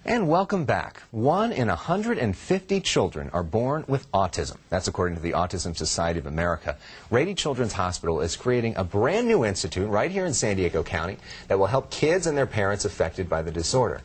And welcome back. 1 in 150 children are born with autism. That's according to the Autism Society of America. Rady Children's Hospital is creating a brand new institute right here in San Diego County that will help kids and their parents affected by the disorder.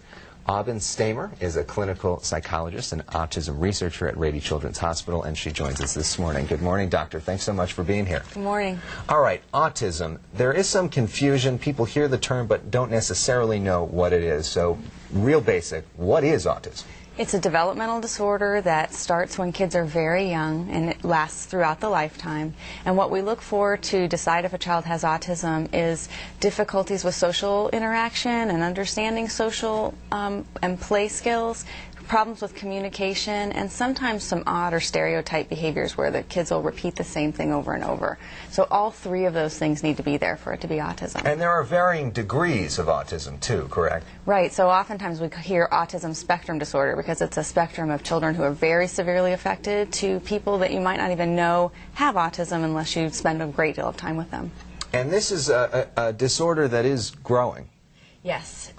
Aubyn Stahmer is a clinical psychologist and autism researcher at Rady Children's Hospital, and she joins us this morning. Good morning, doctor. Thanks so much for being here. Good morning. All right, autism. There is some confusion. People hear the term but don't necessarily know what it is. So, real basic, what is autism? It's a developmental disorder that starts when kids are very young and it lasts throughout the lifetime. And what we look for to decide if a child has autism is difficulties with social interaction and understanding social and play skills, problems with communication, and sometimes some odd or stereotype behaviors where the kids will repeat the same thing over and over. So all three of those things need to be there for it to be autism. And there are varying degrees of autism too, correct? Right. So oftentimes we hear autism spectrum disorder because it's a spectrum of children who are very severely affected to people that you might not even know have autism unless you spend a great deal of time with them. And this is a disorder that is growing. Yes.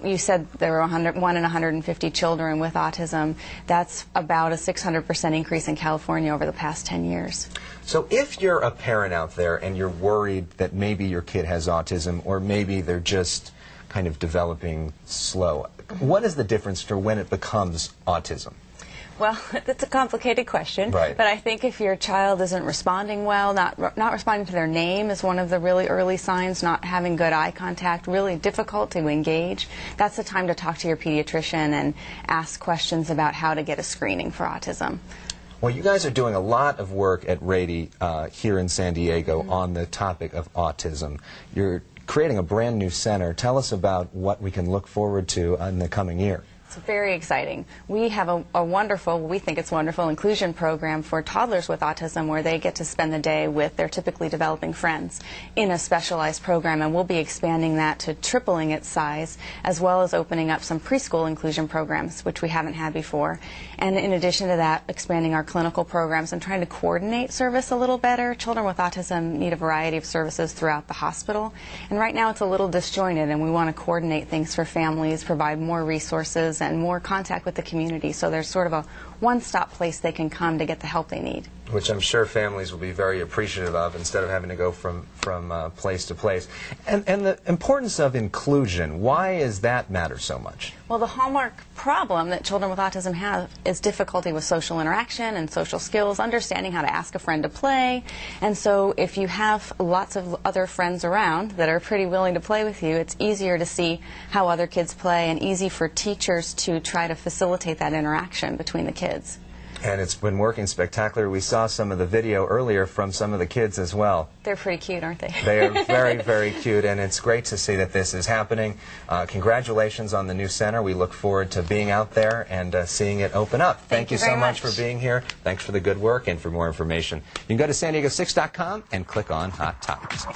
You said there were 1 in 150 children with autism. That's about a 600% increase in California over the past 10 years. So if you're a parent out there and you're worried that maybe your kid has autism or maybe they're just kind of developing slow, what is the difference for when it becomes autism? Well, that's a complicated question, right. But I think if your child isn't responding well, not responding to their name is one of the really early signs, not having good eye contact, really difficult to engage, that's the time to talk to your pediatrician and ask questions about how to get a screening for autism. Well, you guys are doing a lot of work at Rady here in San Diego on the topic of autism. You're creating a brand new center. Tell us about what we can look forward to in the coming year. It's very exciting. We have a wonderful, we think it's wonderful, inclusion program for toddlers with autism where they get to spend the day with their typically developing friends in a specialized program, and we'll be expanding that to tripling its size, as well as opening up some preschool inclusion programs, which we haven't had before. And in addition to that, expanding our clinical programs and trying to coordinate service a little better. Children with autism need a variety of services throughout the hospital, and right now it's a little disjointed, and we want to coordinate things for families, provide more resources and more contact with the community, so there's sort of a one-stop place they can come to get the help they need. Which I'm sure families will be very appreciative of instead of having to go from place to place. And the importance of inclusion, why does that matter so much? Well, the hallmark problem that children with autism have is difficulty with social interaction and social skills, understanding how to ask a friend to play. And so if you have lots of other friends around that are pretty willing to play with you, it's easier to see how other kids play and easy for teachers to try to facilitate that interaction between the kids. And it's been working spectacular. We saw some of the video earlier from some of the kids as well. They're pretty cute, aren't they? They are very, very cute, and it's great to see that this is happening. Congratulations on the new center. We look forward to being out there and seeing it open up. Thank you so much for being here. Thanks for the good work, and for more information, you can go to san diego6.com and click on Hot Topics.